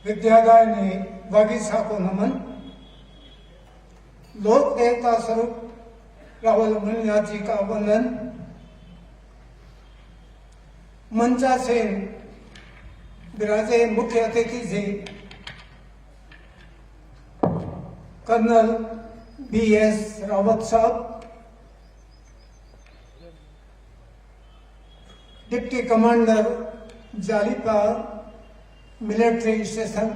विद्यादायिनी वागीशा को नमन। लोक देवता स्वरूप राहुल मुनिया जी का वंदन। मंचा से विराजे मुख्य अतिथि जी कर्नल BS रावत साहब, deputy commander Jalipa military station,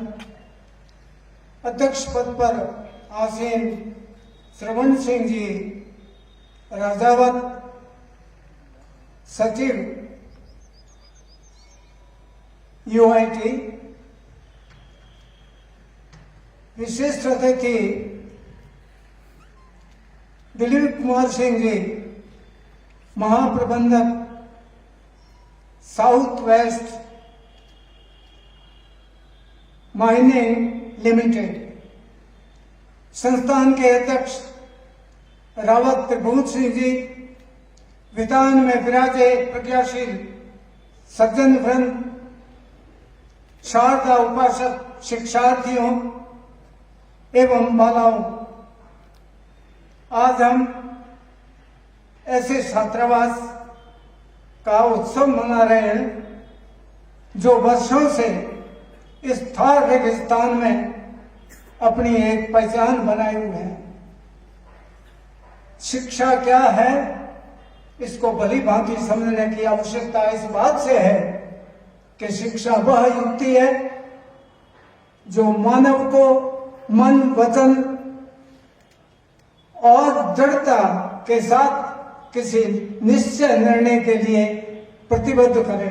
अध्यक्ष पद पर आसीन श्रवण सिंह जी राजावत, सचिव UIT, विशिष्ट अतिथि दिलीप कुमार सिंह जी महाप्रबंधक साउथ वेस्ट माइनिंग लिमिटेड, संस्थान के अध्यक्ष रावत त्रिभुवन सिंह जी, विधान में विराजे प्रज्ञाशील सज्जन वृंद, शारदा उपासक शिक्षार्थियों एवं बालाओं, आज हम ऐसे छात्रावास का उत्सव मना रहे हैं जो वर्षों से इस थार रेगिस्तान में अपनी एक पहचान बनाए हुए हैं। शिक्षा क्या है, इसको भली भांति समझने की आवश्यकता इस बात से है कि शिक्षा वह युक्ति है जो मानव को मन, वचन और दृढ़ता के साथ किसी निश्चय निर्णय के लिए प्रतिबद्ध करे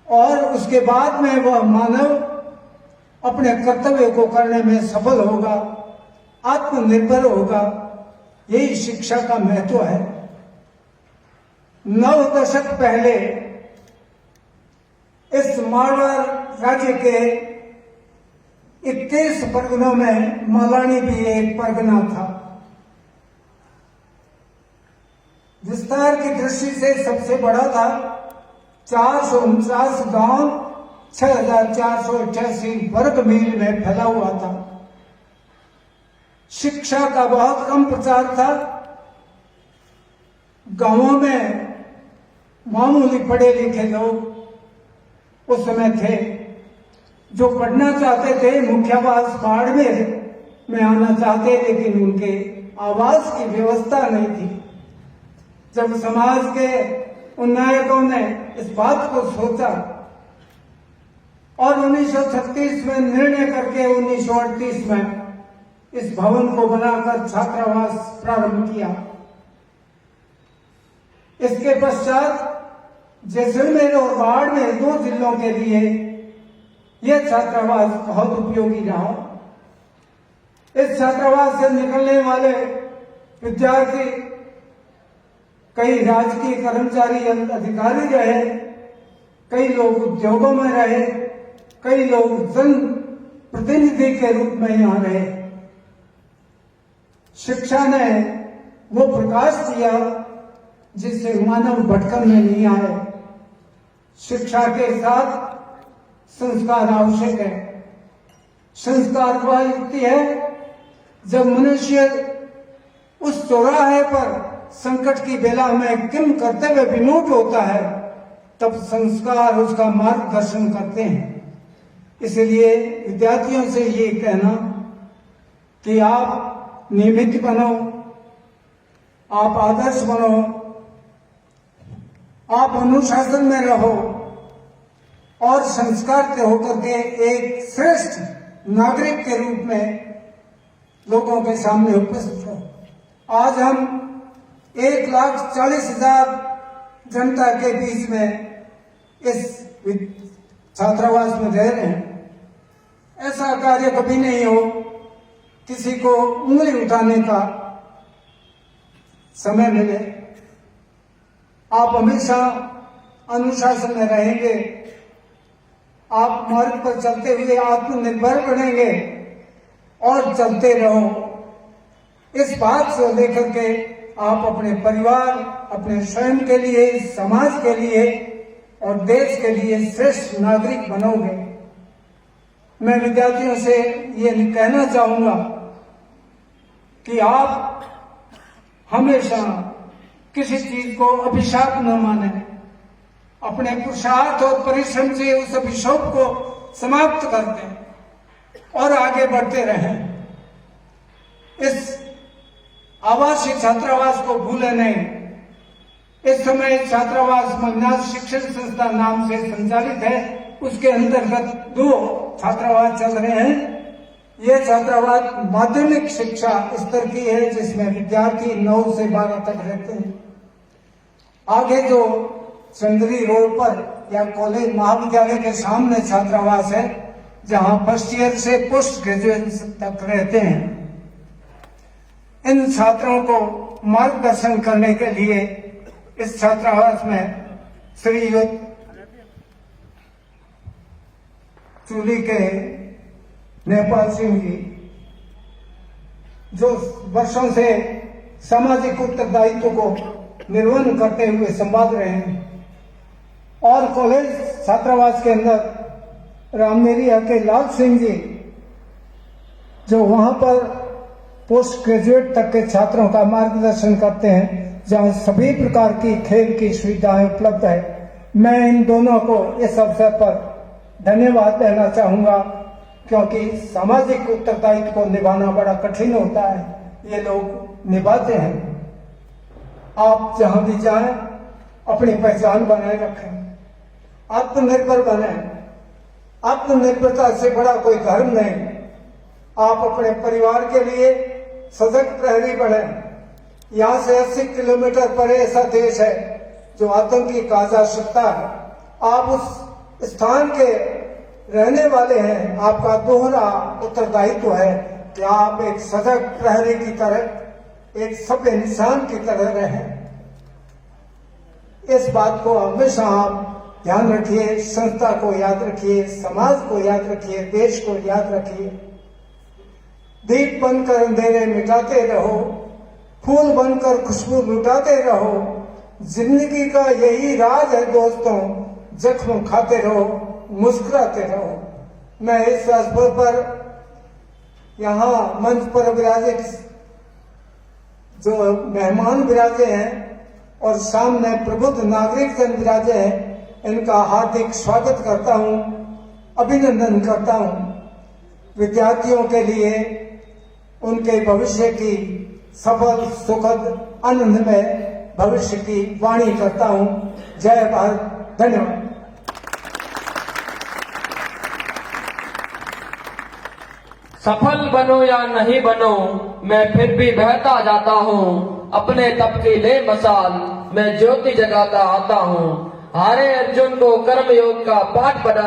और उसके बाद में वह मानव अपने कर्तव्य को करने में सफल होगा, आत्मनिर्भर होगा। यही शिक्षा का महत्व है। 9 दशक पहले इस मारवाड़ राज्य के 21 परगनों में मालानी भी एक परगना था। विस्तार की दृष्टि से सबसे बड़ा था। 449 गांव 6488 वर्ग मील में फैला हुआ था। शिक्षा का बहुत कम प्रचार था। गांवों में मामूली पढ़े लिखे लोग उस समय थे जो पढ़ना चाहते थे, मुख्यावास बाड़मेर में आना चाहते, लेकिन उनके आवास की व्यवस्था नहीं थी। जब समाज के उन नायकों ने इस बात को सोचा और 1936 में निर्णय करके 1938 में इस भवन को बनाकर छात्रावास प्रारंभ किया। इसके पश्चात जैसलमेर और बाड़मेर 2 जिलों के लिए यह छात्रावास बहुत उपयोगी रहा। इस छात्रावास से निकलने वाले विद्यार्थी कई राजकीय कर्मचारी अधिकारी रहे, कई लोग उद्योगों में रहे, कई लोग जन प्रतिनिधि के रूप में यहां रहे। शिक्षा ने वो प्रकाश दिया जिससे मानव भटकन में नहीं आए। शिक्षा के साथ संस्कार आवश्यक है। संस्कार वह युक्ति है जब मनुष्य उस चौराहे पर संकट की बेला में किम करते हुए विमुख होता है, तब संस्कार उसका मार्गदर्शन करते हैं। इसलिए विद्यार्थियों से ये कहना कि आप नियमित बनो, आप आदर्श बनो, आप अनुशासन में रहो और संस्कार के होकर के एक श्रेष्ठ नागरिक के रूप में लोगों के सामने उपस्थित हो। आज हम 1,40,000 जनता के बीच में इस छात्रावास में रह रहे हैं। ऐसा कार्य कभी नहीं हो किसी को उंगली उठाने का समय मिले। आप हमेशा अनुशासन में रहेंगे, आप मार्ग पर चलते हुए आत्मनिर्भर बनेंगे और चलते रहो। इस बात से लेकर के आप अपने परिवार, अपने स्वयं के लिए, समाज के लिए और देश के लिए श्रेष्ठ नागरिक बनोगे। मैं विद्यार्थियों से ये कहना चाहूंगा कि आप हमेशा किसी चीज को अभिशाप न माने, अपने पुरुषार्थ और परिश्रम से उस अभिशाप को समाप्त कर दें और आगे बढ़ते रहें। इस आवासीय छात्रावास को भूले नहीं। इस समय छात्रावास मन्नाथ शिक्षण संस्था नाम से संचालित है। उसके अंतर्गत 2 छात्रावास चल रहे हैं। ये छात्रावास माध्यमिक शिक्षा स्तर की है, जिसमें विद्यार्थी 9 से 12 तक रहते हैं। आगे जो चंद्री रोड पर या कॉलेज महाविद्यालय के सामने छात्रावास है, जहां फर्स्ट ईयर से पोस्ट ग्रेजुएशन तक रहते हैं। इन छात्रों को मार्गदर्शन करने के लिए इस छात्रावास में श्रीयुत चूली के नेपाल सिंह जी, जो वर्षों से सामाजिक उत्तरदायित्व को निर्वहन करते हुए संभाल रहे हैं, और कॉलेज छात्रावास के अंदर रामनेरिया के लाल सिंह जी, जो वहां पर पोस्ट ग्रेजुएट तक के छात्रों का मार्गदर्शन करते हैं, जहां सभी प्रकार की खेल की सुविधाएं उपलब्ध है। मैं इन दोनों को इस अवसर पर धन्यवाद देना चाहूंगा, क्योंकि सामाजिक उत्तरदायित्व को निभाना बड़ा कठिन होता है, ये लोग निभाते हैं। आप जहां भी जाएं अपनी पहचान बनाए रखें, आत्मनिर्भर बने। आत्मनिर्भरता से बड़ा कोई धर्म नहीं। आप अपने परिवार के लिए सजग प्रहरी बने। यहाँ से 80 किलोमीटर परे ऐसा देश है जो आतंकी कहा जा सकता है। आप उस स्थान के रहने वाले हैं। आपका दोहरा उत्तरदायित्व है कि आप एक सजग प्रहरी की तरह, एक सभ्य इंसान की तरह रहें। इस बात को हमेशा आप ध्यान रखिए। संस्था को याद रखिए, समाज को याद रखिए, देश को याद रखिए। दीप बनकर अंधेरे मिटाते रहो, फूल बनकर खुशबू लुटाते रहो। जिंदगी का यही राज है दोस्तों, जख्म खाते रहो, मुस्कुराते रहो। मैं इस अवसर पर यहाँ मंच पर विराजित जो मेहमान विराजे हैं और सामने प्रबुद्ध नागरिक जन विराजे हैं, इनका हार्दिक स्वागत करता हूँ, अभिनंदन करता हूँ। विद्यार्थियों के लिए उनके भविष्य की सफल, सुखद, आनंदमय भविष्य की वाणी करता हूँ। जय भारत। धन्यवाद। सफल बनो या नहीं बनो, मैं फिर भी बहता जाता हूँ। अपने तपकीले मसाल मैं ज्योति जगाता आता हूँ। हारे अर्जुन को कर्म योग का पाठ पढ़ा